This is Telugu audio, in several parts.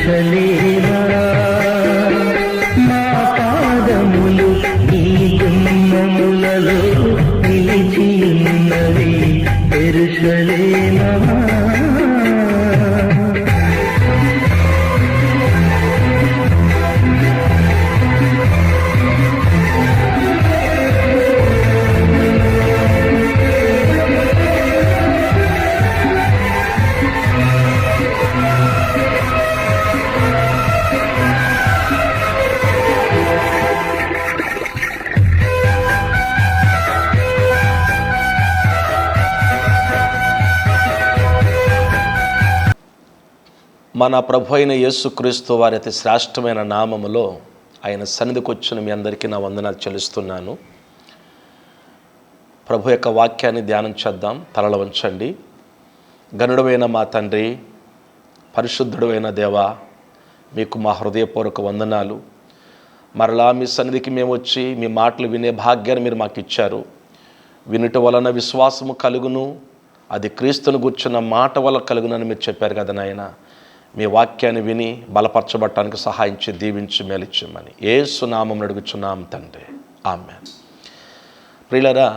ఎరుషలేమా మా పాదములు నీ గుమ్మములలో నిలిచి ఉన్నవి ఎరుషలేమా. మన ప్రభు అయిన యేసుక్రీస్తు వారి అతి శ్రేష్టమైన నామములో ఆయన సన్నిధికి వచ్చిన మీ అందరికీ నా వందనాలు చెల్లిస్తున్నాను. ప్రభు యొక్క వాక్యాన్ని ధ్యానం చేద్దాం. తలలు వంచండి. గనుడవైన మా తండ్రి, పరిశుద్ధుడైన దేవా, మీకు మా హృదయపూర్వక వందనాలు. మరలా మీ సన్నిధికి మేము వచ్చి మీ మాటలు వినే భాగ్యాన్ని మీరు మాకు ఇచ్చారు. వినుట వలన విశ్వాసము కలుగును, అది క్రీస్తును కూర్చున్న మాట వల్ల కలుగునని మీరు చెప్పారు కదా నాయన. మీ వాక్యాన్ని విని బలపరచబడటానికి సహాయించి దీవించి మేలిచ్చమని యేసు నామమున అడుగుచున్నాం తండ్రి, ఆమేన్. ప్రియులారా,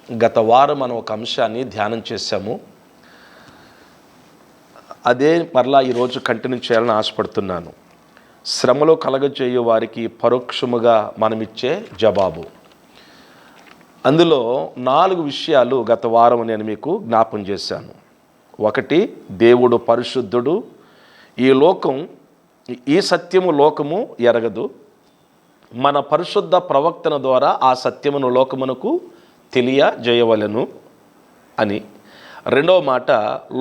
గత వారం మనం ఒక అంశాన్ని ధ్యానం చేశాము. అదే మరలా ఈరోజు కంటిన్యూ చేయాలని ఆశపడుతున్నాను. శ్రమలో కలగజేయు వారికి పరోక్షముగా మనమిచ్చే జవాబు. అందులో 4 విషయాలు గత వారం నేను మీకు జ్ఞాపం చేశాను. 1, దేవుడు పరిశుద్ధుడు, ఈ సత్యము లోకము ఎరగదు, మన పరిశుద్ధ ప్రవక్తన ద్వారా ఆ సత్యమును లోకమునకు తెలియజేయవలెను అని. 2వ మాట,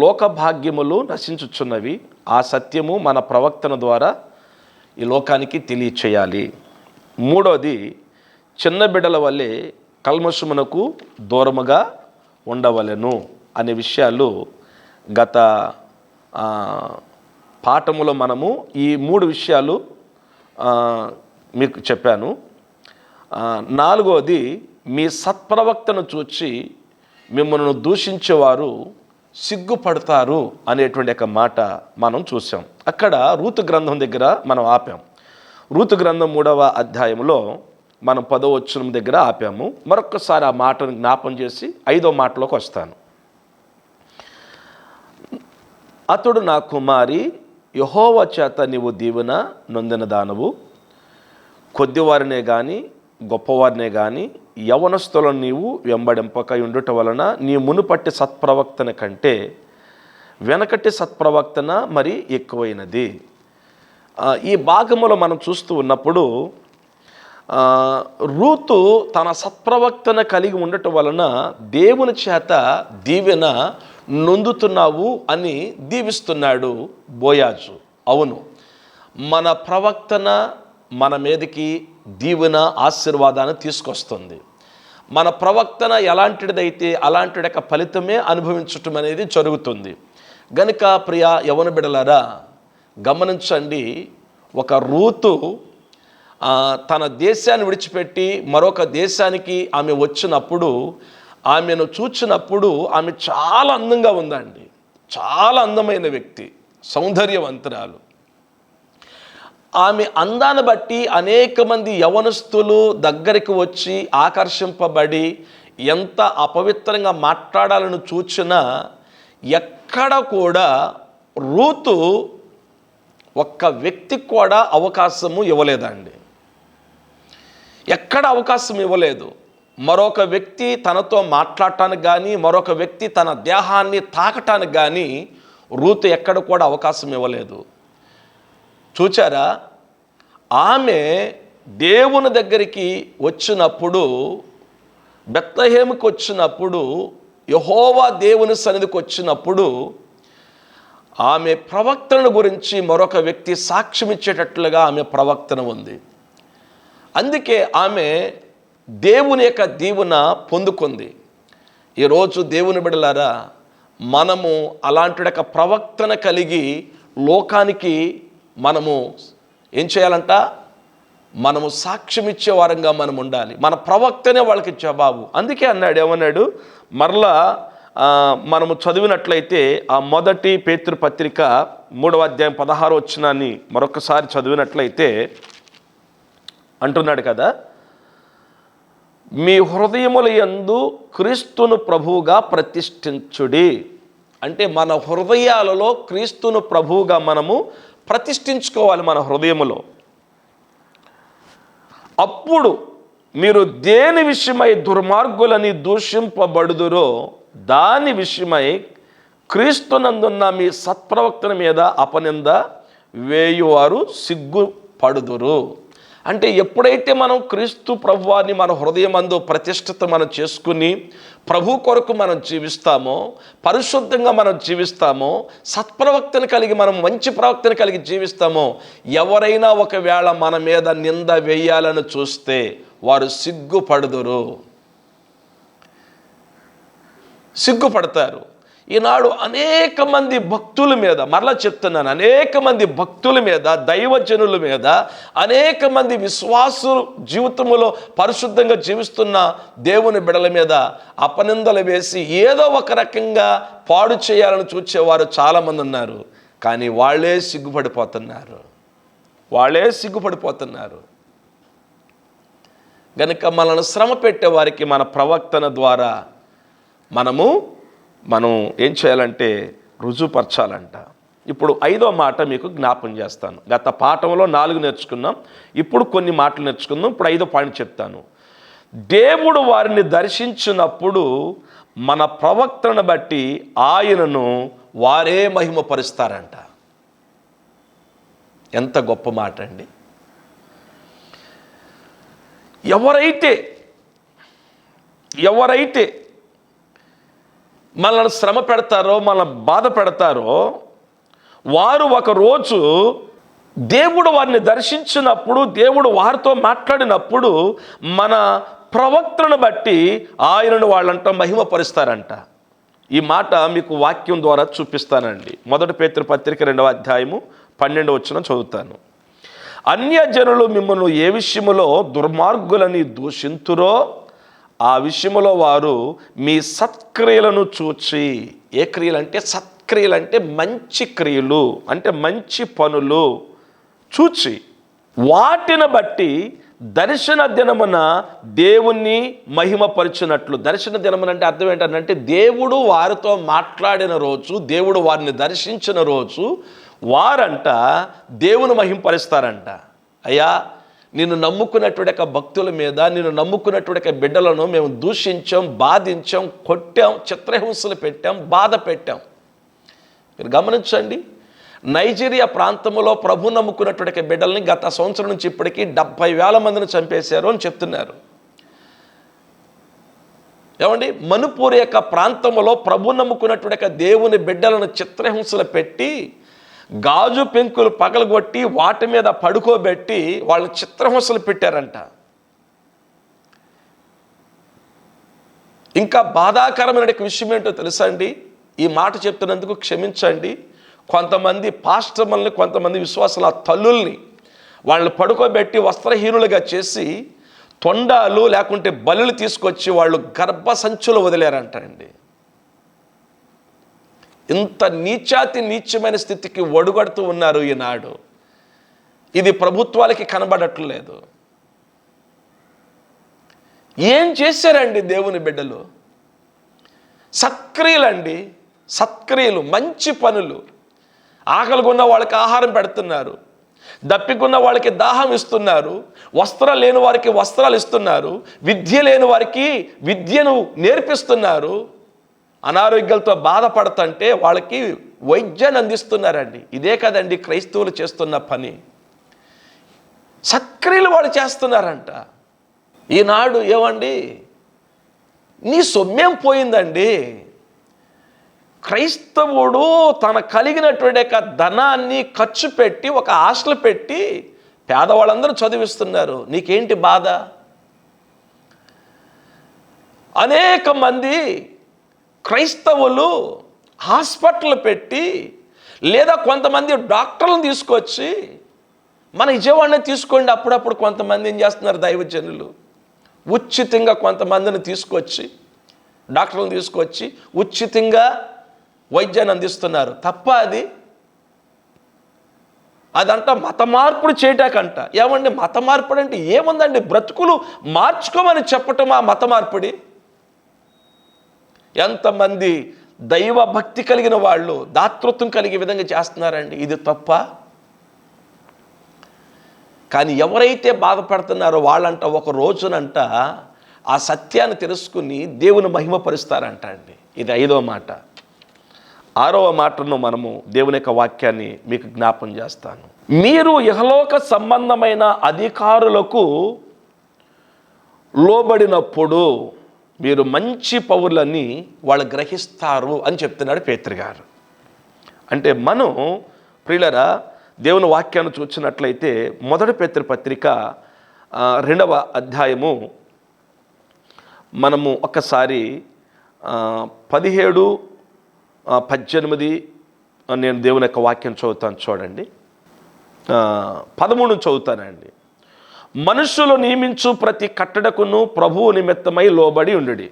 లోక భాగ్యములు నశించుచున్నవి, ఆ సత్యము మన ప్రవక్తన ద్వారా ఈ లోకానికి తెలియచేయాలి. 3వది, చిన్న బిడ్డల వల్లే కల్మషమునకు దూరముగా ఉండవలెను అనే విషయాలు గత పాఠములో మనము ఈ 3 విషయాలు మీకు చెప్పాను. 4వది, మీ సత్ప్రవక్తను చూచి మిమ్మల్ని దూషించేవారు సిగ్గుపడతారు అనేటువంటి ఒక మాట మనం చూసాం. అక్కడ రూతు గ్రంథం దగ్గర మనం ఆపాం. రూతు గ్రంథం 3వ అధ్యాయంలో మనం 10వ వచనం దగ్గర ఆపాము. మరొకసారి ఆ మాటను జ్ఞాపం చేసి 5వ మాటలోకి వస్తాను. అతడు నా కుమారి, యెహోవా చేత నీవు దీవెన నొందిన దానవు, కొద్దివారినే కానీ గొప్పవారినే కానీ యవనస్తులను నీవు వెంబడింపక ఉండుట వలన నీ మునుపట్టి సత్ప్రవక్తన కంటే వెనకటి సత్ప్రవక్తన మరి ఎక్కువైనది. ఈ భాగములో మనం చూస్తూ ఉన్నప్పుడు రూతు తన సత్ప్రవక్తన కలిగి ఉండటం వలన దేవుని చేత దీవెన నొందుతున్నావు అని దీవిస్తున్నాడు బోయాజు. అవును, మన ప్రవక్తన మన మీదకి దీవెన ఆశీర్వాదాన్ని తీసుకొస్తుంది. మన ప్రవక్తన ఎలాంటిదైతే అలాంటి యొక్క ఫలితమే అనుభవించటం అనేది జరుగుతుంది. గనుక ప్రియ యవన బిడ్డలారా, గమనించండి, ఒక రూతు తన దేశాన్ని విడిచిపెట్టి మరొక దేశానికి ఆమె వచ్చినప్పుడు, ఆమెను చూచినప్పుడు ఆమె చాలా అందంగా ఉందండి. చాలా అందమైన వ్యక్తి, సౌందర్యవంతురాలు. ఆమె అందాన్ని బట్టి అనేక మంది యవనస్తులు దగ్గరికి వచ్చి ఆకర్షింపబడి ఎంత అపవిత్రంగా మాట్లాడాలని చూచినా ఎక్కడ కూడా రూతు ఒక్క వ్యక్తికి కూడా అవకాశము ఇవ్వలేదండి. ఎక్కడ అవకాశం ఇవ్వలేదు. మరొక వ్యక్తి తనతో మాట్లాడటానికి కానీ మరొక వ్యక్తి తన దేహాన్ని తాకటానికి కానీ రూతు ఎక్కడ కూడా అవకాశం ఇవ్వలేదు. చూచారా, ఆమె దేవుని దగ్గరికి వచ్చినప్పుడు, బెత్లెహేముకి వచ్చినప్పుడు, యెహోవా దేవుని సన్నిధికి వచ్చినప్పుడు ఆమె ప్రవక్తన గురించి మరొక వ్యక్తి సాక్ష్యం ఇచ్చేటట్లుగా ఆమె ప్రవక్తన ఉంది. అందుకే ఆమె దేవుని యొక్క దీవెన పొందుకుంది. ఈరోజు దేవుని బిడ్డలారా, మనము అలాంటి యొక్క ప్రవక్తన కలిగి లోకానికి మనము ఏం చేయాలంట? మనము సాక్ష్యం ఇచ్చే వారంగా మనం ఉండాలి. మన ప్రవక్తనే వాళ్ళకి జవాబు. అందుకే అన్నాడు, ఏమన్నాడు? మరలా మనము చదివినట్లయితే ఆ మొదటి పేతురు పత్రిక 3వ అధ్యాయం 16వ వచనాన్ని మరొకసారి చదివినట్లయితే అంటున్నాడు కదా, మీ హృదయముల యందు క్రీస్తును ప్రభువుగా ప్రతిష్ఠించుడి. అంటే మన హృదయాలలో క్రీస్తును ప్రభువుగా మనము ప్రతిష్ఠించుకోవాలి మన హృదయములో. అప్పుడు మీరు దేని విషయమై దుర్మార్గులని దూషింపబడుదురో దాని విషయమై క్రీస్తునందున్న మీ సత్ప్రవక్తల మీద అపనింద వేయువారు సిగ్గుపడుదురు. అంటే ఎప్పుడైతే మనం క్రీస్తు ప్రభువాన్ని మన హృదయమందు ప్రతిష్ఠిత మనం చేసుకుని ప్రభు కొరకు మనం జీవిస్తామో, పరిశుద్ధంగా మనం జీవిస్తామో, సత్ప్రవక్తను కలిగి మనం మంచి ప్రవక్తను కలిగి జీవిస్తామో, ఎవరైనా ఒకవేళ మన మీద నింద వేయాలని చూస్తే వారు సిగ్గుపడతారు. ఈనాడు అనేక మంది భక్తుల మీద, మరలా చెప్తున్నాను, అనేక మంది భక్తుల మీద, దైవజనుల మీద, అనేక మంది విశ్వాసు జీవితంలో పరిశుద్ధంగా జీవిస్తున్న దేవుని బిడల మీద అపనిందలు వేసి ఏదో ఒక రకంగా పాడు చేయాలని చూచేవారు చాలామంది ఉన్నారు. కానీ వాళ్ళే సిగ్గుపడిపోతున్నారు. గనుక మనల్ని శ్రమ పెట్టే వారికి మన ప్రవక్తన ద్వారా మనం ఏం చేయాలంటే రుజుపరచాలంట. ఇప్పుడు 5వ మాట మీకు జ్ఞాపం చేస్తాను. గత పాఠంలో 4 నేర్చుకున్నాం, ఇప్పుడు కొన్ని మాటలు నేర్చుకుందాం. ఇప్పుడు 5వ పాయింట్ చెప్తాను. దేవుడు వారిని దర్శించినప్పుడు మన ప్రవక్తను బట్టి ఆయనను వారే మహిమపరుస్తారంట. ఎంత గొప్ప మాట అండి. ఎవరైతే మనల్ని శ్రమ పెడతారో, మనల్ని బాధ పెడతారో, వారు ఒకరోజు దేవుడు వారిని దర్శించినప్పుడు, దేవుడు వారితో మాట్లాడినప్పుడు మన ప్రవక్తను బట్టి ఆయనను వాళ్ళంట మహిమపరుస్తారంట. ఈ మాట మీకు వాక్యం ద్వారా చూపిస్తానండి. 1 పేతురు పత్రిక 2వ అధ్యాయము 12వ వచనం చదువుతాను. అన్యజనులు మిమ్మల్ని ఏ విషయములో దుర్మార్గులని దూషింతురో ఆ విషయములో వారు మీ సత్క్రియలను చూచి, ఏ క్రియలు అంటే సత్క్రియలు అంటే మంచి క్రియలు, అంటే మంచి పనులు చూచి వాటిని బట్టి దర్శన దినమున దేవుణ్ణి మహిమపరిచినట్లు. దర్శన దినమున అంటే అర్థం ఏంటంటే దేవుడు వారితో మాట్లాడిన రోజు, దేవుడు వారిని దర్శించిన రోజు వారంట దేవుని మహిమపరుస్తారంట. అయ్యా, నిన్ను నమ్ముకున్నటువంటి భక్తుల మీద, నిన్ను నమ్ముకున్నటువంటి బిడ్డలను మేము దూషించాం, బాధించాం, కొట్టాం, చిత్రహింసలు పెట్టాం, బాధ పెట్టాం. మీరు గమనించండి, నైజీరియా ప్రాంతంలో ప్రభు నమ్ముకున్నటువంటి బిడ్డల్ని గత సంవత్సరం నుంచి ఇప్పటికీ 70,000 మందిని చంపేశారు అని చెప్తున్నారు. ఏమండి, మణిపూర్ యొక్క ప్రాంతంలో ప్రభు నమ్ముకున్నటువంటి దేవుని బిడ్డలను చిత్రహింసలు పెట్టి, గాజు పెంకులు పగలగొట్టి వాటి మీద పడుకోబెట్టి వాళ్ళని చిత్రహింసలు పెట్టారంట. ఇంకా బాధాకరమైన విషయం ఏంటో తెలుసా అండి? ఈ మాట చెప్తున్నందుకు క్షమించండి. కొంతమంది పాస్టర్లని, కొంతమంది విశ్వాసాల తల్లుల్ని వాళ్ళని పడుకోబెట్టి వస్త్రహీనులుగా చేసి తొండాలు లేకుంటే బలులు తీసుకొచ్చి వాళ్ళు గర్భసంచులు వదిలేరంట అండి. ఇంత నీచమైన స్థితికి ఒడుగడుతూ ఉన్నారు ఈనాడు. ఇది ప్రభుత్వాలకి కనబడట్లేదు. ఏం చేశారండి దేవుని బిడ్డలు? సత్క్రియలండి, సత్క్రియలు, మంచి పనులు. ఆకలిగొన్న వాళ్ళకి ఆహారం పెడుతున్నారు, దప్పికున్న వాళ్ళకి దాహం ఇస్తున్నారు, వస్త్రాలు లేని వారికి వస్త్రాలు ఇస్తున్నారు, విద్య లేని వారికి విద్యను నేర్పిస్తున్నారు, అనారోగ్యాలతో బాధపడుతుంటే వాళ్ళకి వైద్యాన్ని అందిస్తున్నారండి. ఇదే కదండి క్రైస్తవులు చేస్తున్న పని. సత్క్రియలు వాళ్ళు చేస్తున్నారంట. ఈనాడు ఏమండి, నీ సొమ్మేం పోయిందండి. క్రైస్తవుడు తన కలిగినటువంటి ధనాన్ని ఖర్చు పెట్టి ఒక హాస్టల్ పెట్టి పేదవాళ్ళందరూ చదివిస్తున్నారు. నీకేంటి బాధ? అనేక మంది క్రైస్తవులు హాస్పిటల్ పెట్టి, లేదా కొంతమంది డాక్టర్లను తీసుకొచ్చి, మన విజయవాడని తీసుకోండి, అప్పుడప్పుడు కొంతమంది ఏం చేస్తున్నారు దైవజనులు, ఉచితంగా కొంతమందిని తీసుకొచ్చి డాక్టర్లను తీసుకొచ్చి ఉచితంగా వైద్యాన్ని అందిస్తున్నారు. తప్ప అదంట మత మార్పుడు చేయటాకంట. ఏమండి మత మార్పుడు అంటే ఏముందండి? బ్రతుకులు మార్చుకోమని చెప్పటం ఆ మత మార్పుడి. ఎంతమంది దైవ భక్తి కలిగిన వాళ్ళు దాతృత్వం కలిగే విధంగా చేస్తున్నారండి. ఇది తప్ప? కానీ ఎవరైతే బాధపడుతున్నారో వాళ్ళంట ఒక రోజునంట ఆ సత్యాన్ని తెలుసుకుని దేవుని మహిమపరుస్తారంట అండి. ఇది 5వ మాట. 6వ మాటను మనము దేవుని యొక్క వాక్యాన్ని మీకు జ్ఞాపం చేస్తాను. మీరు ఇహలోక సంబంధమైన అధికారులకు లోబడినప్పుడు మీరు మంచి పౌరులని వాళ్ళు గ్రహిస్తారు అని చెప్తున్నాడు పేతురు గారు. అంటే మనం ప్రియులరా దేవుని వాక్యాన్ని చూసినట్లయితే మొదటి పేతురు పత్రిక 2వ అధ్యాయము మనము ఒకసారి 17, 18 నేను దేవుని యొక్క వాక్యం చదువుతాను చూడండి. 13 చదువుతానండి. మనుషులు నియమించు ప్రతి కట్టడకును ప్రభువు నిమిత్తమై లోబడి ఉండుడి.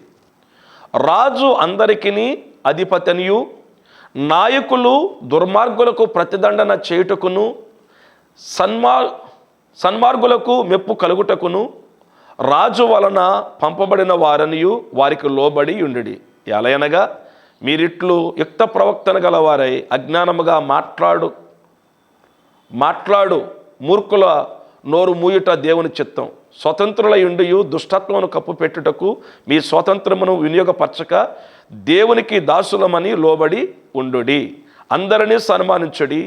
రాజు అందరికిని అధిపతినియు, నాయకులు దుర్మార్గులకు ప్రతిదండన చేయుటకును, సన్మార్గులకు మెప్పు కలుగుటకును రాజు వలన పంపబడిన వారనియు వారికి లోబడి ఉండుడి. ఎలయనగా మీరిట్లు యుక్త ప్రవక్తన గలవారై అజ్ఞానముగా మాట్లాడు మూర్ఖుల నోరు మూయుట దేవుని చిత్తం. స్వతంత్రులయుండియు దుష్టత్వమును కప్పు పెట్టుటకు మీ స్వాతంత్రమును వినియోగపరచక దేవునికి దాసులమని లోబడి ఉండుడి. అందరినీ సన్మానించుడి,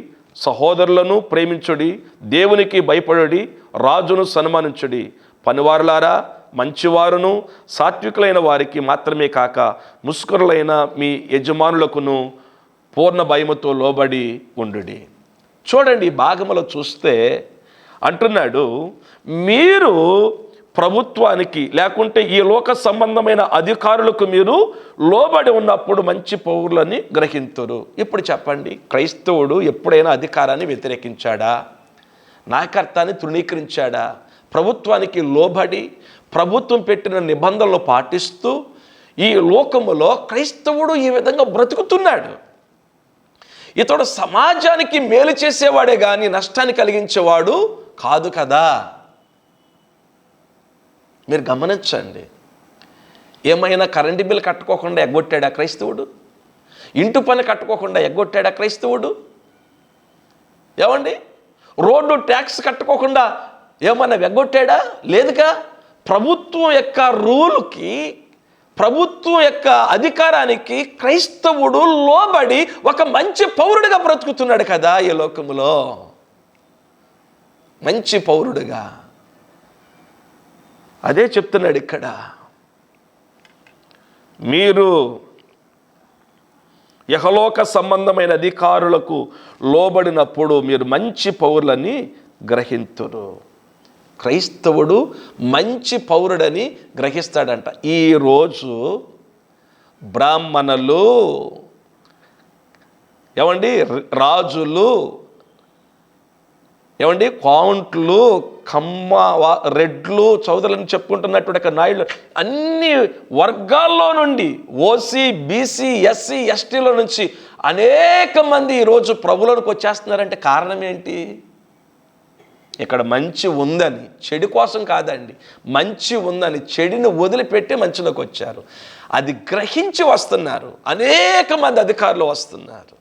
సహోదరులను ప్రేమించుడి, దేవునికి భయపడుడి, రాజును సన్మానించుడి. పనివారులారా మంచివారును సాత్వికులైన వారికి మాత్రమే కాక ముస్కరులైన మీ యజమానులకును పూర్ణ భయముతో లోబడి ఉండుడి. చూడండి, ఈ భాగంలో చూస్తే అంటున్నాడు, మీరు ప్రభుత్వానికి లేకుంటే ఈ లోక సంబంధమైన అధికారులకు మీరు లోబడి ఉన్నప్పుడు మంచి పౌరులని గ్రహింతురు. ఇప్పుడు చెప్పండి, క్రైస్తవుడు ఎప్పుడైనా అధికారాన్ని వ్యతిరేకించాడా? నాయకత్వాన్ని తృణీకరించాడా? ప్రభుత్వానికి లోబడి ప్రభుత్వం పెట్టిన నిబంధనలు పాటిస్తూ ఈ లోకములో క్రైస్తవుడు ఈ విధంగా బ్రతుకుతున్నాడు. ఇతడు సమాజానికి మేలు చేసేవాడే కానీ నష్టాన్ని కలిగించేవాడు కాదు కదా. మీరు గమనించండి, ఏమైనా కరెంటు బిల్ కట్టుకోకుండా ఎగ్గొట్టాడా క్రైస్తవుడు? ఇంటి పని కట్టుకోకుండా ఎగ్గొట్టాడా క్రైస్తవుడు? ఏమండి, రోడ్డు ట్యాక్స్ కట్టుకోకుండా ఏమన్నా ఎగ్గొట్టాడా? లేదుగా. ప్రభుత్వం యొక్క రూల్కి, ప్రభుత్వం యొక్క అధికారానికి క్రైస్తవుడు లోబడి ఒక మంచి పౌరుడిగా బ్రతుకుతున్నాడు కదా ఈ లోకములో. మంచి పౌరుడుగా అదే చెప్తున్నాడు ఇక్కడ. మీరు యహలోక సంబంధమైన అధికారులకు లోబడినప్పుడు మీరు మంచి పౌరులని గ్రహింతురు. క్రైస్తవుడు మంచి పౌరుడని గ్రహిస్తాడంట. ఈరోజు బ్రాహ్మణులు, ఏమండి రాజులు, ఏమండి కౌంట్లు, రెడ్లు, చౌదరులను చెప్పుకుంటున్నటువంటి నాయుడు అన్ని వర్గాల్లో నుండి, ఓసీ, బీసీ, ఎస్సీ, ఎస్టీలో నుంచి అనేక మంది ఈరోజు ప్రభువులకు వచ్చేస్తున్నారంటే కారణం ఏంటి? ఇక్కడ మంచి ఉందని, చెడు కోసం కాదండి, మంచి ఉందని చెడుని వదిలిపెట్టి మంచిలోకి వచ్చారు. అది గ్రహించి వస్తున్నారు. అనేక మంది అధికారులు వస్తున్నారు.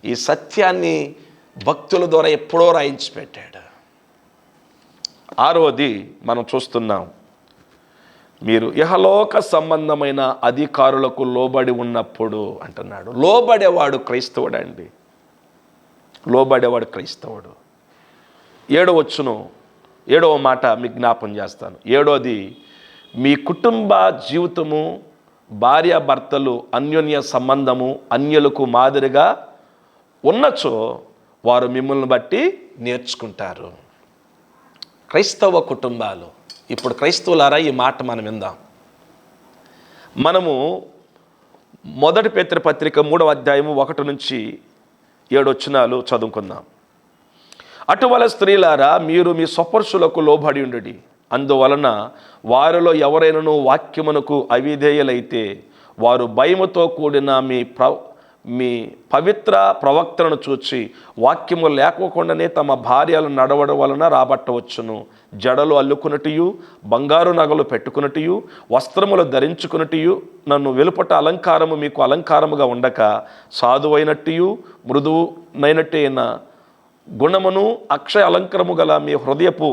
ఈ సత్యాన్ని భక్తుల ద్వారా ఎప్పుడో రాయించి పెట్టాడు. 6వది మనం చూస్తున్నాం, మీరు ఇహలోక సంబంధమైన అధికారులకు లోబడి ఉన్నప్పుడు అంటున్నాడు. లోబడేవాడు క్రైస్తవుడు అండి. లోబడేవాడు క్రైస్తవుడు. 7వ మాట మీకు జ్ఞాపం చేస్తాను. 7వది, మీ కుటుంబ జీవితము, భార్యాభర్తలు అన్యోన్య సంబంధము అన్యులకు మాదిరిగా ఉన్నచో వారు మిమ్మల్ని బట్టి నేర్చుకుంటారు. క్రైస్తవ కుటుంబాలు, ఇప్పుడు క్రైస్తవులారా ఈ మాట మనం విందాం. మనము మొదటి పేతురు పత్రిక 3వ అధ్యాయము 1 నుంచి 7 చదువుకుందాం. అటువల స్త్రీలారా మీరు మీ స్వపురుషులకు లోబడి ఉండుడి. అందువలన వారిలో ఎవరైనాను వాక్యమునకు అవిధేయులైతే వారు భయముతో కూడిన మీ పవిత్ర ప్రవక్తలను చూచి వాక్యము లేకోకుండానే తమ భార్యలు నడవడం వలన రాబట్టవచ్చును. జడలు అల్లుకున్నటియు, బంగారు నగలు పెట్టుకున్నటియు, వస్త్రములు ధరించుకున్నటియు, నన్ను వెలుపట అలంకారము మీకు అలంకారముగా ఉండక సాధువైనట్టియు మృదువునైనట్టయిన గుణమును అక్షయ అలంకరము గల మీ హృదయపు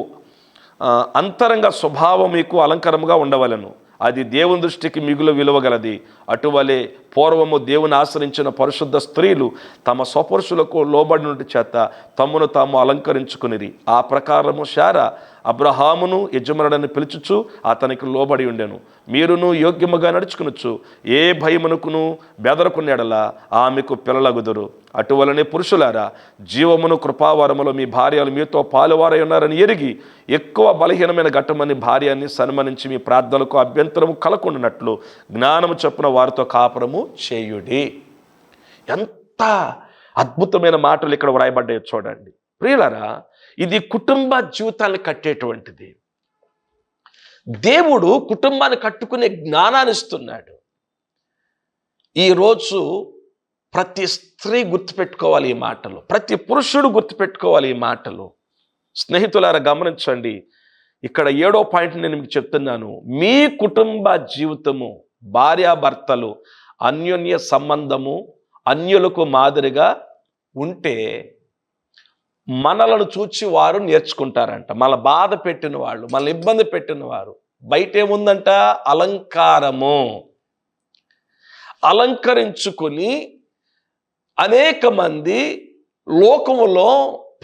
అంతరంగ స్వభావం మీకు అలంకరముగా ఉండవలెను. అది దేవుని దృష్టికి మిగులు విలువగలది. అటువలే పూర్వము దేవుని ఆశ్రయించిన పరిశుద్ధ స్త్రీలు తమ స్వపురుషులకు లోబడినటి చేత తమను తాము అలంకరించుకునిరి. ఆ ప్రకారము శారా అబ్రహామును యజమానుడని పిలుచుచు అతనికి లోబడి ఉండెను. మీరును యోగ్యముగా నడుచుకునొచ్చు ఏ భయమునకును బెదరకునేడలా ఆమెకు పిల్లలగుదురు. అటువలనే పురుషులారా, జీవమును కృపావరములో మీ భార్యలు మీతో పాలువారై ఉన్నారని ఎరిగి ఎక్కువ బలహీనమైన ఘట్టమని భార్యని సన్మానించి మీ ప్రార్థనలకు అభ్యంతరము కలకుండానట్లు జ్ఞానము చొప్పున వారితో కాపురము చేయుడి. ఎంత అద్భుతమైన మాటలు ఇక్కడ వ్రాయబడ్డాయో చూడండి ప్రియులారా. ఇది కుటుంబ జీవితాన్ని కట్టేటువంటిది. దేవుడు కుటుంబాన్ని కట్టుకునే జ్ఞానాన్ని ఇస్తున్నాడు. ఈరోజు ప్రతి స్త్రీ గుర్తుపెట్టుకోవాలి ఈ మాటలు, ప్రతి పురుషుడు గుర్తుపెట్టుకోవాలి ఈ మాటలు. స్నేహితులారా గమనించండి, ఇక్కడ 7వ పాయింట్ నేను మీకు చెప్తున్నాను. మీ కుటుంబ జీవితము, భార్యాభర్తలు అన్యోన్య సంబంధము అన్యులకు మాదిరిగా ఉంటే మనలను చూచి వారు నేర్చుకుంటారంట. మన బాధ పెట్టిన వాళ్ళు, మన ఇబ్బంది పెట్టిన వారు. బయట ఏముందంట? అలంకారము. అలంకరించుకుని అనేక మంది లోకములో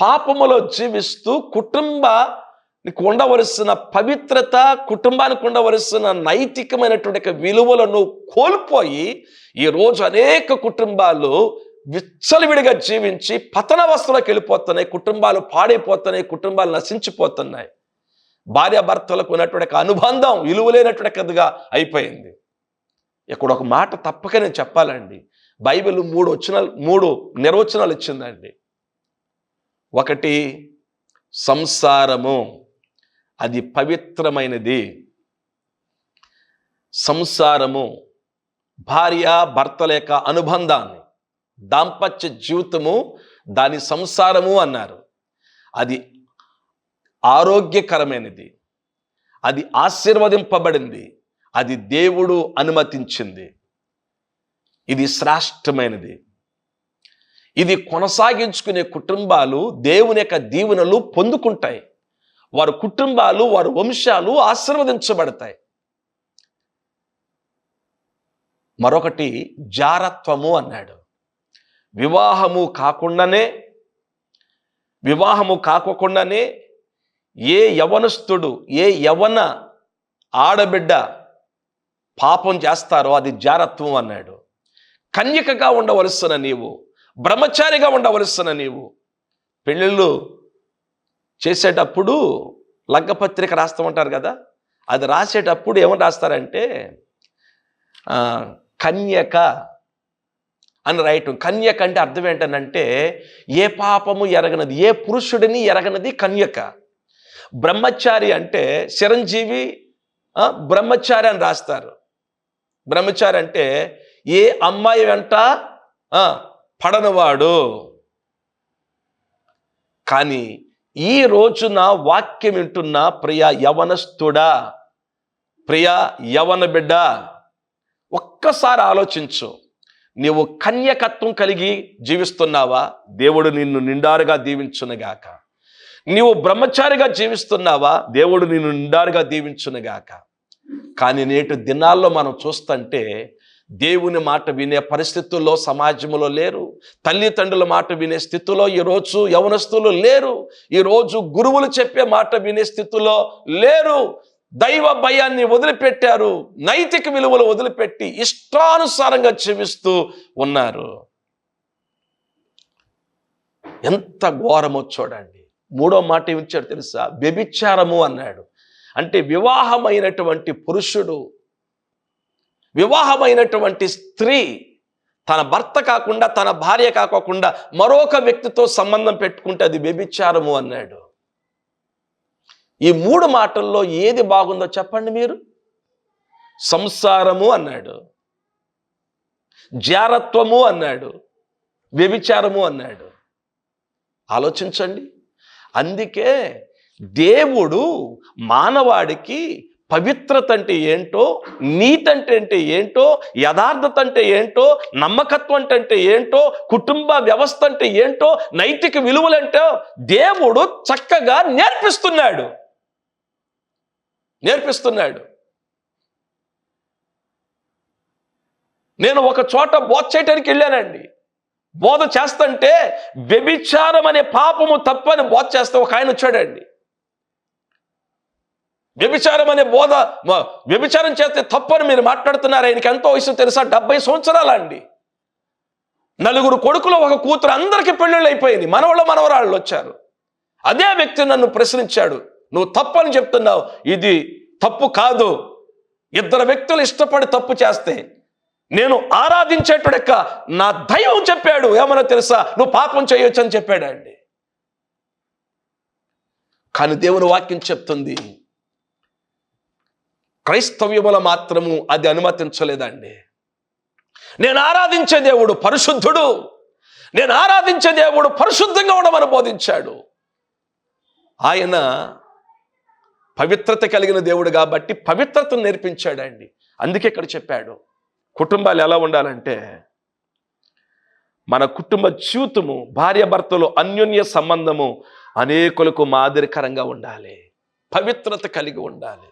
పాపములో జీవిస్తూ కుటుంబానికి ఉండవలసిన పవిత్రత, కుటుంబానికి ఉండవలసిన నైతికమైనటువంటి విలువలను కోల్పోయి ఈరోజు అనేక కుటుంబాలు విచ్చలవిడిగా జీవించి పతనావస్థలోకి వెళ్ళిపోతున్నాయి. కుటుంబాలు పాడైపోతున్నాయి, కుటుంబాలు నశించిపోతున్నాయి. భార్యాభర్తలకు ఉన్నటువంటి అనుబంధం విలువలేనటువంటిదిగా అయిపోయింది. ఇక్కడ ఒక మాట తప్పక నేను చెప్పాలండి. బైబిల్ 3 నిర్వచనాలు ఇచ్చిందండి. ఒకటి, సంసారము అది పవిత్రమైనది. సంసారము భార్య భర్తల యొక్క అనుబంధాన్ని, దాంపత్య జీవితము, దాని సంసారము అన్నారు. అది ఆరోగ్యకరమైనది, అది ఆశీర్వదింపబడింది, అది దేవుడు అనుమతించింది, ఇది శ్రేష్టమైనది. ఇది కొనసాగించుకునే కుటుంబాలు దేవుని యొక్క దీవెనలు పొందుకుంటాయి. వారి కుటుంబాలు, వారి వంశాలు ఆశీర్వదించబడతాయి. మరొకటి జారత్వము అన్నాడు. వివాహము కాకుండానే ఏ యవనస్తుడు, ఏ యవన ఆడబిడ్డ పాపం చేస్తారో అది జారత్వం అన్నాడు. కన్యకగా ఉండవలసిన నీవు, బ్రహ్మచారిగా ఉండవలసిన నీవు పెళ్ళిళ్ళు చేసేటప్పుడు లగ్గపత్రిక రాస్తూ ఉంటారు కదా, అది రాసేటప్పుడు ఏమని రాస్తారంటే కన్యక అని రాయటం. కన్యక అంటే అర్థం ఏంటనంటే ఏ పాపము ఎరగనది, ఏ పురుషుడిని ఎరగనది కన్యక. బ్రహ్మచారి అంటే చిరంజీవి బ్రహ్మచారి అని రాస్తారు. బ్రహ్మచారి అంటే ఏ అమ్మాయి వెంట పడనవాడు. కానీ ఈ రోజున వాక్యం వింటున్న ప్రియ యవనస్తుడా, ప్రియ యవన బిడ్డ, ఒక్కసారి ఆలోచించు. నీవు కన్యకత్వం కలిగి జీవిస్తున్నావా? దేవుడు నిన్ను నిండారుగా దీవించునుగాక. నీవు బ్రహ్మచారిగా జీవిస్తున్నావా? దేవుడు నిన్ను నిండారుగా దీవించునుగాక. కానీ నేటి దినాల్లో మనం చూస్తుంటే దేవుని మాట వినే పరిస్థితుల్లో సమాజంలో లేరు. తల్లిదండ్రుల మాట వినే స్థితిలో ఈరోజు యవనస్తులు లేరు. ఈరోజు గురువులు చెప్పే మాట వినే స్థితిలో లేరు. దైవ భయాన్ని వదిలిపెట్టారు. నైతిక విలువలు వదిలిపెట్టి ఇష్టానుసారంగా జీవిస్తూ ఉన్నారు. ఎంత ఘోరమో చూడండి. 3వ మాట ఏమిచ్చాడు తెలుసా? వ్యభిచారము అన్నాడు. అంటే వివాహమైనటువంటి పురుషుడు, వివాహమైనటువంటి స్త్రీ తన భర్త కాకుండా, తన భార్య కాకుండా మరొక వ్యక్తితో సంబంధం పెట్టుకుంటే అది వ్యభిచారము అన్నాడు. ఈ 3 మాటల్లో ఏది బాగుందో చెప్పండి మీరు? సంసారము అన్నాడు, జారత్వము అన్నాడు, వ్యభిచారము అన్నాడు. ఆలోచించండి. అందుకే దేవుడు మానవాడికి పవిత్రత అంటే ఏంటో, నీతి అంటే ఏంటో, యథార్థత అంటే ఏంటో, నమ్మకత్వం అంటే ఏంటో, కుటుంబ వ్యవస్థ అంటే ఏంటో, నైతిక విలువలంటో దేవుడు చక్కగా నేర్పిస్తున్నాడు. నేను ఒక చోట బోధ చేయడానికి వెళ్ళానండి. బోధ చేస్తుంటే వ్యభిచారం అనే పాపము తప్పని బోధ చేస్తే ఒక ఆయన వచ్చాడండి. వ్యభిచారం అనే బోధ, వ్యభిచారం చేస్తే తప్పని మీరు మాట్లాడుతున్నారు. ఆయనకి ఎంతో వయసు తెలుసా? 70 సంవత్సరాలండి. 4 కొడుకులు, 1 కూతురు, అందరికీ పెళ్ళిళ్ళు అయిపోయింది. మనవరాళ్ళు వచ్చారు. అదే వ్యక్తి నన్ను ప్రశ్నించాడు, నువ్వు తప్పని చెప్తున్నావు, ఇది తప్పు కాదు. 2 వ్యక్తులు ఇష్టపడి తప్పు చేస్తే నేను ఆరాధించేటోడెక్క నా దైవం చెప్పాడు, ఏమన్నా తెలుసా, నువ్వు పాపం చేయొచ్చు అని చెప్పాడండి. కానీ దేవుని వాక్యం చెప్తుంది, క్రైస్తవ్యముల మాత్రము అది అనుమతించలేదండి. నేను ఆరాధించే దేవుడు పరిశుద్ధుడు, నేను ఆరాధించే దేవుడు పరిశుద్ధంగా ఉండమని బోధించాడు. ఆయన పవిత్రత కలిగిన దేవుడు కాబట్టి పవిత్రతను నేర్పించాడండి. అందుకే ఇక్కడ చెప్పాడు, కుటుంబాలు ఎలా ఉండాలంటే, మన కుటుంబ జీవితము, భార్యాభర్తలు అన్యోన్య సంబంధము అనేకులకు మాదిరికరంగా ఉండాలి, పవిత్రత కలిగి ఉండాలి.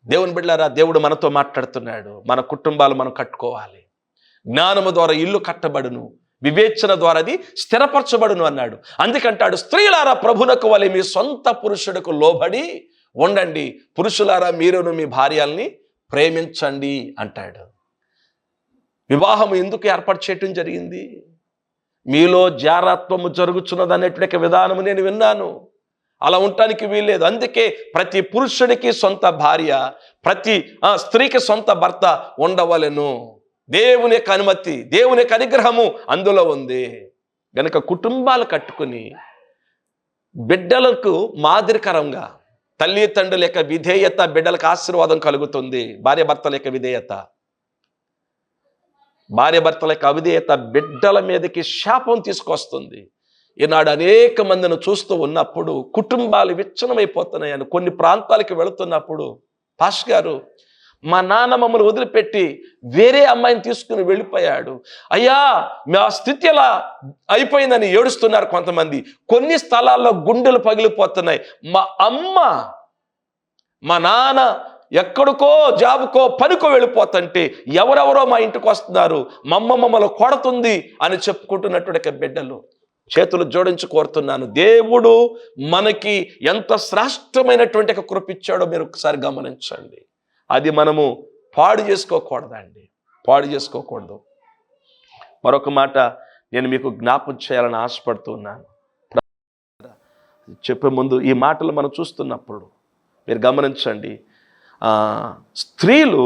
దేవుని బిడ్డలారా, దేవుడు మనతో మాట్లాడుతున్నాడు. మన కుటుంబాలు మనం కట్టుకోవాలి. జ్ఞానము ద్వారా ఇల్లు కట్టబడును, వివేచన ద్వారా అది స్థిరపరచబడును అన్నాడు. అందుకంటాడు, స్త్రీలారా ప్రభునకు వలె మీ సొంత పురుషుడికి లోబడి ఉండండి, పురుషులారా మీరును మీ భార్యల్ని ప్రేమించండి అంటాడు. వివాహం ఎందుకు ఏర్పాటు చేయటం జరిగింది? మీలో జారత్వము జరుగుతున్నది అనేటువంటి విధానము నేను విన్నాను. అలా ఉండటానికి వీల్లేదు. అందుకే ప్రతి పురుషుడికి సొంత భార్య, ప్రతి స్త్రీకి సొంత భర్త ఉండవలెను. దేవుని యొక్క అనుమతి, దేవుని యొక్క అనుగ్రహము అందులో ఉంది. గనుక కుటుంబాలు కట్టుకుని బిడ్డలకు మాదిరికరంగా, తల్లిదండ్రుల యొక్క విధేయత బిడ్డలకు ఆశీర్వాదం కలుగుతుంది. భార్యాభర్తల యొక్క అవిధేయత బిడ్డల మీదకి శాపం తీసుకొస్తుంది. ఈనాడు అనేక మందిని చూస్తూ ఉన్నప్పుడు కుటుంబాలు విచ్ఛిన్నమైపోతున్నాయని, కొన్ని ప్రాంతాలకు వెళుతున్నప్పుడు, పాస్టర్ గారు మా నాన్న మమ్మల్ని వదిలిపెట్టి వేరే అమ్మాయిని తీసుకుని వెళ్ళిపోయాడు, అయ్యా మా స్థితి ఎలా అయిపోయిందని ఏడుస్తున్నారు కొంతమంది. కొన్ని స్థలాల్లో గుండెలు పగిలిపోతున్నాయి. మా అమ్మ మా నాన్న ఎక్కడికో జాబుకో పనికో వెళ్ళిపోతుంటే ఎవరెవరో మా ఇంటికి వస్తున్నారు, మమ్మల్ని కొడుతుంది అని చెప్పుకుంటున్నటువంటి బిడ్డలు. చేతులు జోడించి కోరుతున్నాను, దేవుడు మనకి ఎంత శ్రేష్టమైనటువంటి కృప ఇచ్చాడో మీరు ఒకసారి గమనించండి. అది మనము పాడు చేసుకోకూడదు. మరొక మాట నేను మీకు జ్ఞాపకం చేయాలని ఆశపడుతున్నాను. చెప్పే ముందు ఈ మాటలు మనం చూస్తున్నప్పుడు మీరు గమనించండి, స్త్రీలు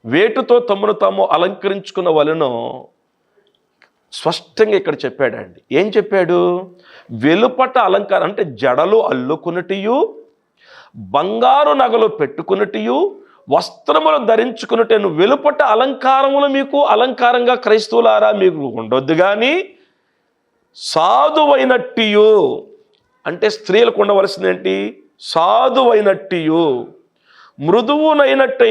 వేటుతో తమను తాము అలంకరించుకున్న వలనో స్పష్టంగా ఇక్కడ చెప్పాడండి. ఏం చెప్పాడు? వెలుపట అలంకారం అంటే జడలు అల్లుకున్నటియు, బంగారు నగలు పెట్టుకున్నటియు, వస్త్రములు ధరించుకున్నట్టు వెలుపట అలంకారములు మీకు అలంకారంగా క్రైస్తవులారా మీకు ఉండొద్దు, కానీ సాధువైనట్టియు అంటే స్త్రీలకు ఉండవలసింది ఏంటి? సాధువైనట్టియు, మృదువునైనట్టు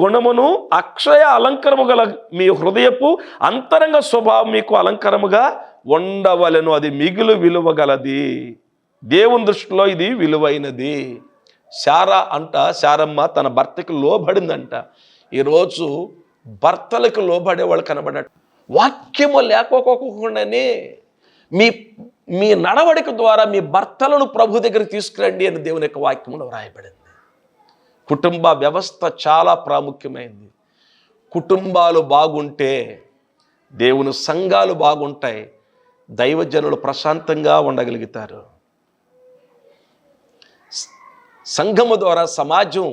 గుణమును, అక్షయ అలంకరము గల మీ హృదయపు అంతరంగ స్వభావం మీకు అలంకరముగా ఉండవలెను. అది మిగులు విలువ గలది, దేవుని దృష్టిలో ఇది విలువైనది. శారమ్మ తన భర్తకి లోబడిందంట. ఈరోజు భర్తలకు లోబడే వాళ్ళు కనబడట. వాక్యము లేకపోకుండానే మీ నడవడిక ద్వారా మీ భర్తలను ప్రభు దగ్గరికి తీసుకురండి అని దేవుని యొక్క వాక్యములో వ్రాయబడింది. కుటుంబ వ్యవస్థ చాలా ప్రాముఖ్యమైనది. కుటుంబాలు బాగుంటే దేవుని సంఘాలు బాగుంటాయి, దైవజనులు ప్రశాంతంగా ఉండగలుగుతారు. సంఘము ద్వారా సమాజం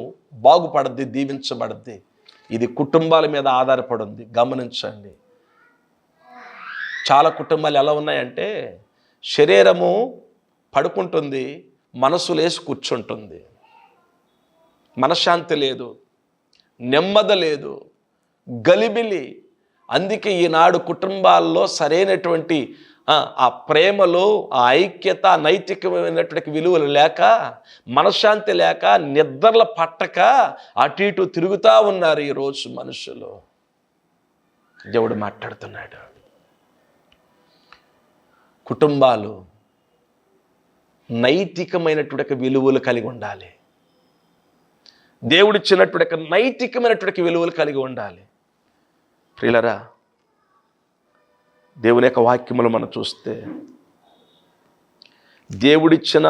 బాగుపడద్ది, దీవించబడద్ది. ఇది కుటుంబాల మీద ఆధారపడి ఉంది. గమనించండి, చాలా కుటుంబాలు ఎలా ఉన్నాయంటే శరీరము పడుకుంటుంది, మనసులేసి కూర్చుంటుంది. మనశ్శాంతి లేదు, నెమ్మది లేదు, గలిబిలి. అందుకే ఈనాడు కుటుంబాల్లో సరైనటువంటి ఆ ప్రేమలో, ఆ ఐక్యత, నైతికమైనటువంటి విలువలు లేక, మనశ్శాంతి లేక, నిద్రల పట్టక అటు ఇటు తిరుగుతూ ఉన్నారు ఈరోజు మనుషులు. దేవుడు మాట్లాడుతున్నాడు. కుటుంబాలు నైతికమైనటువంటి విలువలు కలిగి ఉండాలి. దేవుడిచ్చినటువంటి నైతికమైనటువంటి విలువలు కలిగి ఉండాలి. ప్రియులరా, దేవుని యొక్క వాక్యములు మనం చూస్తే దేవుడిచ్చిన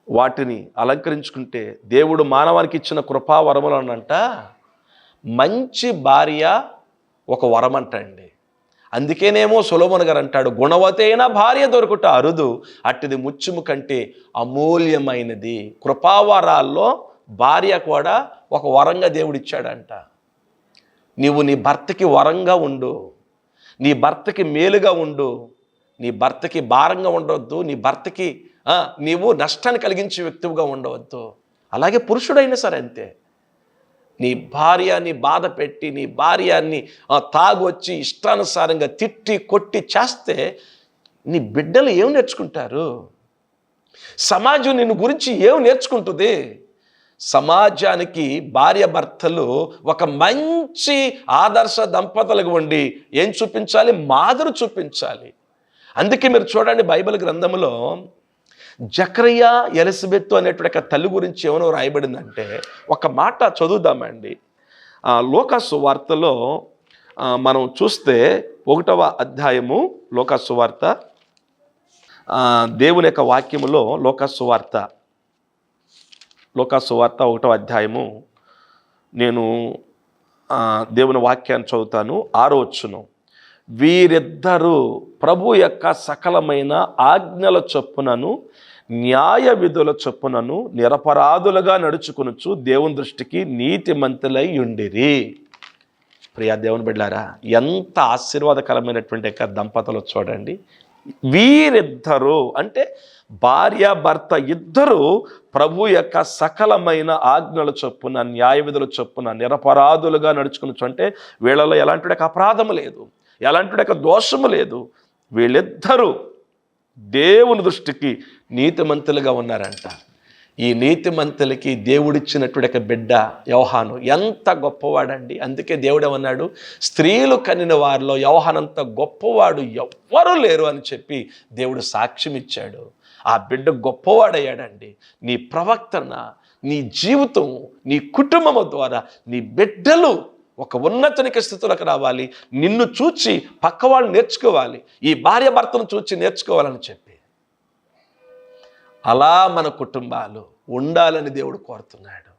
వాటిని అలంకరించుకుంటే, దేవుడు మానవానికి ఇచ్చిన కృపావరములు అనంట మంచి భార్య ఒక వరం అంటండి. అందుకేనేమో సొలొమోను గారు అంటాడు, గుణవతి అయిన భార్య దొరుకుట అరుదు, అట్టిది ముత్యము కంటే అమూల్యమైనది. కృపావరాల్లో భార్య కూడా ఒక వరంగా దేవుడిచ్చాడంట. నీవు నీ భర్తకి వరంగా ఉండు, నీ భర్తకి మేలుగా ఉండు, నీ భర్తకి భారంగా ఉండవద్దు, నీ భర్తకి నీవు నష్టాన్ని కలిగించే వ్యక్తిగా ఉండవద్దు. అలాగే పురుషుడైనా సరే అంతే. నీ భార్యని బాధ పెట్టి, నీ భార్యని తాగొచ్చి ఇష్టానుసారంగా తిట్టి కొట్టి చేస్తే నీ బిడ్డలు ఏం నేర్చుకుంటారు? సమాజం నిన్ను గురించి ఏం నేర్చుకుంటుంది? సమాజానికి భార్య భర్తలు ఒక మంచి ఆదర్శ దంపతులకు ఉండి ఏం చూపించాలి? మాదిరి చూపించాలి. అందుకే మీరు చూడండి, బైబిల్ గ్రంథంలో జకరియా ఎలిజబెత్ అనేటువంటి తల్లి గురించి ఏమో రాయబడిందంటే, ఒక మాట చదువుదామండి. లూకా సువార్తలో మనం చూస్తే 1వ అధ్యాయము లూకా సువార్త, దేవుని యొక్క వాక్యములో లూకా సువార్త 1వ అధ్యాయము నేను దేవుని వాక్యాన్ని చదువుతాను. 6వ వచనం, వీరిద్దరూ ప్రభు యొక్క సకలమైన ఆజ్ఞల చొప్పునను న్యాయ విధుల చొప్పునను నిరపరాధులుగా నడుచుకొనుచు దేవుని దృష్టికి నీతిమంతులై ఉండిరి. ప్రియా దేవుని బిడ్డలారా, ఎంత ఆశీర్వాదకరమైనటువంటి యొక్క దంపతులు చూడండి. వీరిద్దరూ అంటే భార్య భర్త ఇద్దరు ప్రభు యొక్క సకలమైన ఆజ్ఞల చొప్పున న్యాయ విధుల చొప్పున నిరపరాధులుగా నడుచుకునొచ్చు. అంటే వీళ్ళలో ఎలాంటి అపరాధము లేదు, ఎలాంటి దోషము లేదు. వీళ్ళిద్దరూ దేవుని దృష్టికి నీతిమంతులుగా ఉన్నారంట. ఈ నీతిమంతులకి దేవుడిచ్చినటువంటి బిడ్డ యోహాను ఎంత గొప్పవాడండి. అందుకే దేవుడు ఏమన్నాడు, స్త్రీలు కనిన వారిలో యోహానంత గొప్పవాడు ఎవ్వరూ లేరు అని చెప్పి దేవుడు సాక్ష్యం ఇచ్చాడు. ఆ బిడ్డ గొప్పవాడయ్యాడండి. నీ ప్రవర్తన, నీ జీవితం, నీ కుటుంబము ద్వారా నీ బిడ్డలు ఒక ఉన్నతనిక స్థితిలోకి రావాలి. నిన్ను చూచి పక్క వాళ్ళు నేర్చుకోవాలి, ఈ భార్య భర్తను చూచి నేర్చుకోవాలని చెప్పి అలా మన కుటుంబాలు ఉండాలని దేవుడు కోరుతున్నాడు.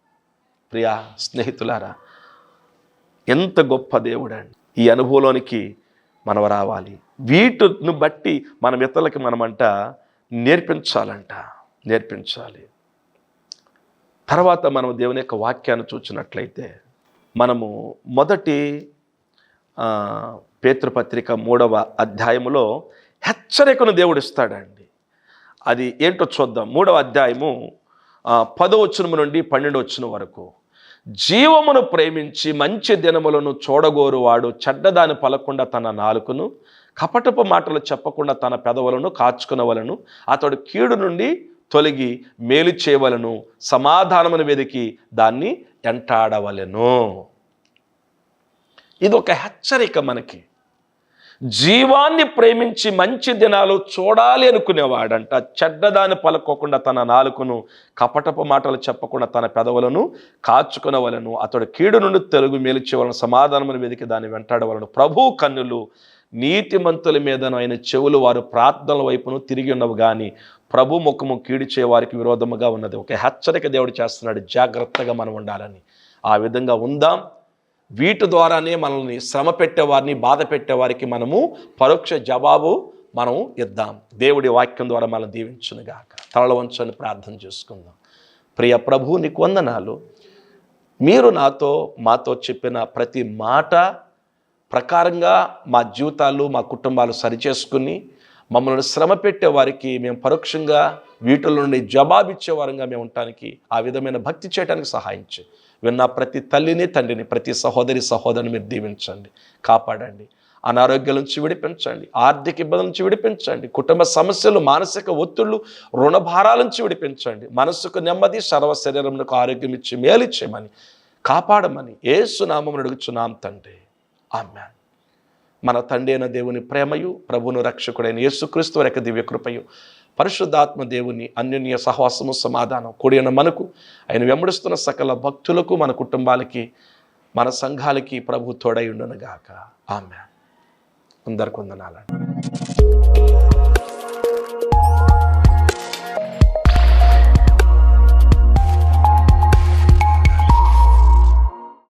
ప్రియా స్నేహితులారా, ఎంత గొప్ప దేవుడండి. ఈ అనుభవంలోనికి మనం రావాలి. వీటిని బట్టి మనం ఇతరులకి మనమంట నేర్పించాలి. తర్వాత మనం దేవుని యొక్క వాక్యాన్ని చూసినట్లయితే, మనము మొదటి పేతురుపత్రిక 3వ అధ్యాయములో హెచ్చరికను దేవుడు ఇస్తాడండి. అది ఏంటో చూద్దాం. 3వ అధ్యాయము 10వ వచనం నుండి 12వ వచనం వరకు, జీవమును ప్రేమించి మంచి దినములను చూడగోరువాడు చెడ్డదాని పలకుండా తన నాలుకను, కపటపు మాటలు చెప్పకుండా తన పెదవులను కాచుకునవలను, అతడు కీడు నుండి తొలగి మేలు చేయవలను, సమాధానమును వెదికి దాన్ని ఎంటాడవలెను. ఇది ఒక హెచ్చరిక మనకి. జీవాన్ని ప్రేమించి మంచి దినాలు చూడాలి అనుకునేవాడంట చెడ్డదాన్ని పలుకోకుండా తన నాలుకను, కపటపు మాటలు చెప్పకుండా తన పెదవులను కాచుకునవలను, అతడు కీడు నుండి తొలగి మేలు చేయవలను, సమాధానమును వెదికి దాన్ని వెంటాడవలను. ప్రభు కన్నులు నీతిమంతుల మీదను, ఆయన చెవులు వారు ప్రార్థనల వైపును తిరిగి ఉన్నవి కానీ ప్రభు ముఖము కీడు చేయవారికి విరోధముగా ఉన్నది. ఒక హెచ్చరిక దేవుడు చేస్తున్నాడు, జాగ్రత్తగా మనం ఉండాలని. ఆ విధంగా ఉందాం. వీటి ద్వారానే మనల్ని శ్రమ పెట్టేవారిని, బాధ పెట్టేవారికి మనము పరోక్ష జవాబు మనం ఇద్దాం. దేవుడి వాక్యం ద్వారా మనం దీవించునుగాక. తలల వంచుని ప్రార్థన చేసుకుందాం. ప్రియ ప్రభు, నీకు వందనాలు. మీరు మాతో చెప్పిన ప్రతి మాట ప్రకారంగా మా జీవితాలు, మా కుటుంబాలు సరిచేసుకుని మమ్మల్ని శ్రమ పెట్టే వారికి మేము పరోక్షంగా వీటిల నుండి జవాబిచ్చే వారంగా మేము ఉండటానికి ఆ విధమైన భక్తి చేయడానికి సహాయం చేయి. విన్న ప్రతి తల్లిని, తండ్రిని, ప్రతి సహోదరిని మీరు దీవించండి, కాపాడండి. అనారోగ్యాల నుంచి విడిపించండి, ఆర్థిక ఇబ్బందుల నుంచి విడిపించండి, కుటుంబ సమస్యలు, మానసిక ఒత్తిళ్లు, రుణభారాల నుంచి విడిపించండి. మనసుకు నెమ్మది, సర్వ శరీరమునకు ఆరోగ్యం ఇచ్చి మేలిచ్చేయమని, కాపాడమని యేసు నామమున అడుగుచున్నాం తండ్రి, ఆమేన్. మన తండ్రి అయిన దేవుని ప్రేమయు, ప్రభువును రక్షకుడైన యేసుక్రీస్తు వారి యొక్క దివ్య కృపయు, పరిశుద్ధాత్మ దేవుని అన్యోన్య సహవాసము, సమాధానం కూడిన మనకు, ఆయన వెంబడిస్తున్న సకల భక్తులకు, మన కుటుంబాలకి, మన సంఘాలకి ప్రభు తోడై ఉండును గాక. ఆమేన్. అందరికీ వందనాలండి.